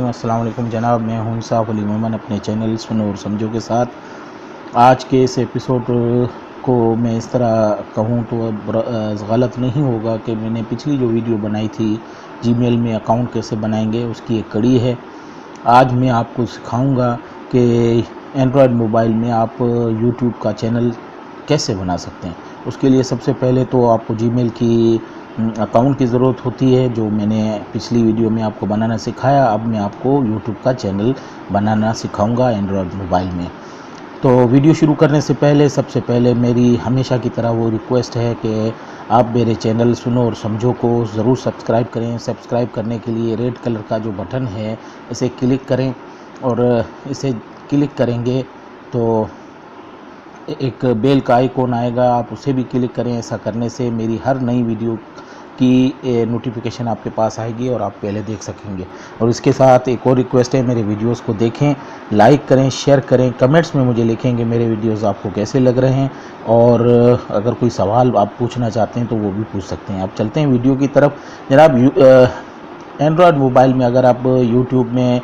अस्सलाम वालेकुम जनाब, मैं हूं इंसाफ अली मोमन अपने चैनल सुनो और समझो के साथ। आज के इस एपिसोड को मैं इस तरह कहूं तो अब गलत नहीं होगा कि मैंने पिछली जो वीडियो बनाई थी जीमेल में अकाउंट कैसे बनाएंगे, उसकी एक कड़ी है। आज मैं आपको सिखाऊंगा कि एंड्रॉयड मोबाइल में आप यूट्यूब का चैनल कैसे बना सकते हैं। उसके लिए सबसे पहले तो आपको जीमेल की अकाउंट की ज़रूरत होती है, जो मैंने पिछली वीडियो में आपको बनाना सिखाया। अब मैं आपको यूट्यूब का चैनल बनाना सिखाऊंगा एंड्रॉयड मोबाइल में। तो वीडियो शुरू करने से पहले सबसे पहले मेरी हमेशा की तरह वो रिक्वेस्ट है कि आप मेरे चैनल सुनो और समझो को ज़रूर सब्सक्राइब करें। सब्सक्राइब करने के लिए रेड कलर का जो बटन है इसे क्लिक करें, और इसे क्लिक करेंगे तो एक बेल का आइकॉन आएगा, आप उसे भी क्लिक करें। ऐसा करने से मेरी हर नई वीडियो की नोटिफिकेशन आपके पास आएगी और आप पहले देख सकेंगे। और इसके साथ एक और रिक्वेस्ट है, मेरे वीडियोस को देखें, लाइक करें, शेयर करें, कमेंट्स में मुझे लिखेंगे मेरे वीडियोस आपको कैसे लग रहे हैं। और अगर कोई सवाल आप पूछना चाहते हैं तो वो भी पूछ सकते हैं। आप चलते हैं वीडियो की तरफ। जनाब, एंड्रॉयड मोबाइल में अगर आप यूट्यूब में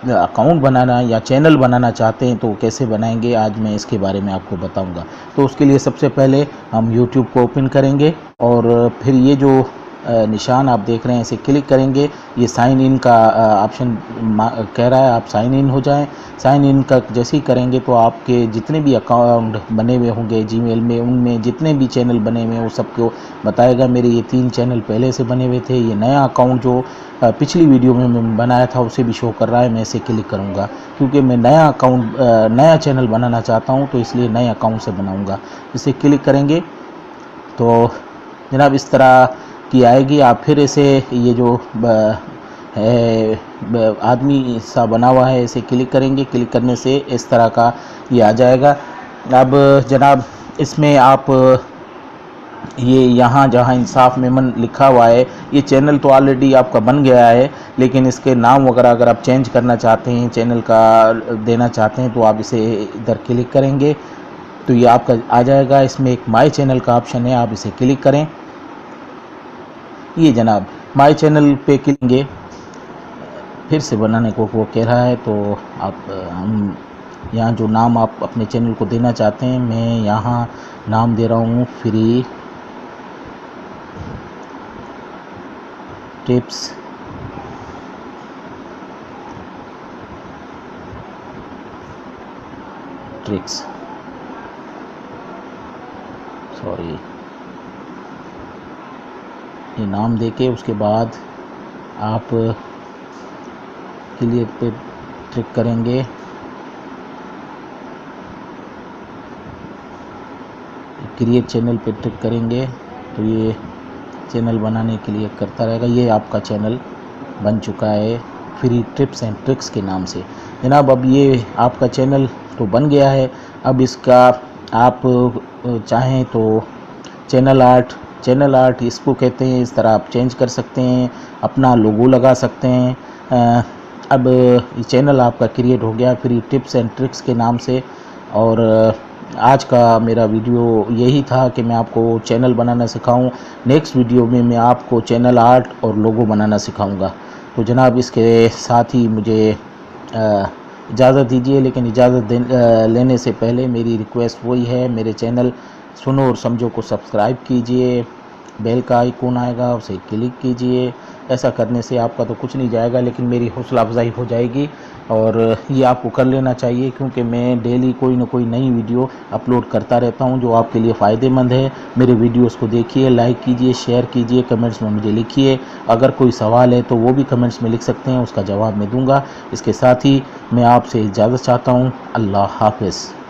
अकाउंट बनाना या चैनल बनाना चाहते हैं तो कैसे बनाएंगे, आज मैं इसके बारे में आपको बताऊंगा। तो उसके लिए सबसे पहले हम यूट्यूब को ओपन करेंगे और फिर ये जो निशान आप देख रहे हैं इसे क्लिक करेंगे। ये साइन इन का ऑप्शन कह रहा है आप साइन इन हो जाएं। साइन इन का जैसे ही करेंगे तो आपके जितने भी अकाउंट बने हुए होंगे जीमेल में, उनमें जितने भी चैनल बने हुए हैं वो सबको बताएगा। मेरे ये 3 चैनल पहले से बने हुए थे। ये नया अकाउंट जो पिछली वीडियो में मैं बनाया था उसे भी शो कर रहा है। मैं इसे क्लिक करूँगा क्योंकि मैं नया अकाउंट नया चैनल बनाना चाहता हूँ, तो इसलिए नए अकाउंट से बनाऊँगा। इसे क्लिक करेंगे तो जनाब इस तरह की आएगी। आप फिर इसे ये जो है आदमी सा बना हुआ है इसे क्लिक करेंगे। क्लिक करने से इस तरह का ये आ जाएगा। अब जनाब इसमें आप ये यहाँ जहाँ इंसाफ मेमन लिखा हुआ है, ये चैनल तो ऑलरेडी आपका बन गया है, लेकिन इसके नाम वगैरह अगर आप चेंज करना चाहते हैं, चैनल का देना चाहते हैं, तो आप इसे इधर क्लिक करेंगे तो ये आपका आ जाएगा। इसमें एक माई चैनल का ऑप्शन है, आप इसे क्लिक करें। ये जनाब माई चैनल पे क्लिक फिर से बनाने को वो कह रहा है। तो आप हम यहाँ जो नाम आप अपने चैनल को देना चाहते हैं, मैं यहाँ नाम दे रहा हूँ फ्री टिप्स ट्रिक्स, सॉरी, ये नाम देके उसके बाद आप क्लियर पे क्लिक करेंगे। क्रिएट चैनल पे क्लिक करेंगे तो ये चैनल बनाने के लिए करता रहेगा। ये आपका चैनल बन चुका है फ्री टिप्स एंड ट्रिक्स के नाम से। जनाब अब ये आपका चैनल तो बन गया है। अब इसका आप चाहें तो चैनल आर्ट इसको कहते हैं, इस तरह आप चेंज कर सकते हैं, अपना लोगो लगा सकते हैं। अब ये चैनल आपका क्रिएट हो गया फ्री टिप्स एंड ट्रिक्स के नाम से। और आज का मेरा वीडियो यही था कि मैं आपको चैनल बनाना सिखाऊं। नेक्स्ट वीडियो में मैं आपको चैनल आर्ट और लोगो बनाना सिखाऊंगा। तो जनाब इसके साथ ही मुझे इजाज़त दीजिए, लेकिन इजाज़त लेने से पहले मेरी रिक्वेस्ट वही है, मेरे चैनल सुनो और समझो को सब्सक्राइब कीजिए, बेल का आइकॉन आएगा उसे क्लिक कीजिए। ऐसा करने से आपका तो कुछ नहीं जाएगा, लेकिन मेरी हौसला अफजाई हो जाएगी। और ये आपको कर लेना चाहिए क्योंकि मैं डेली कोई ना कोई नई वीडियो अपलोड करता रहता हूं जो आपके लिए फ़ायदेमंद है। मेरे वीडियोस को देखिए, लाइक कीजिए, शेयर कीजिए, कमेंट्स में मुझे लिखिए। अगर कोई सवाल है तो वो भी कमेंट्स में लिख सकते हैं, उसका जवाब मैं दूंगा। इसके साथ ही मैं आपसे इजाज़त चाहता हूँ। अल्लाह हाफ़िज़।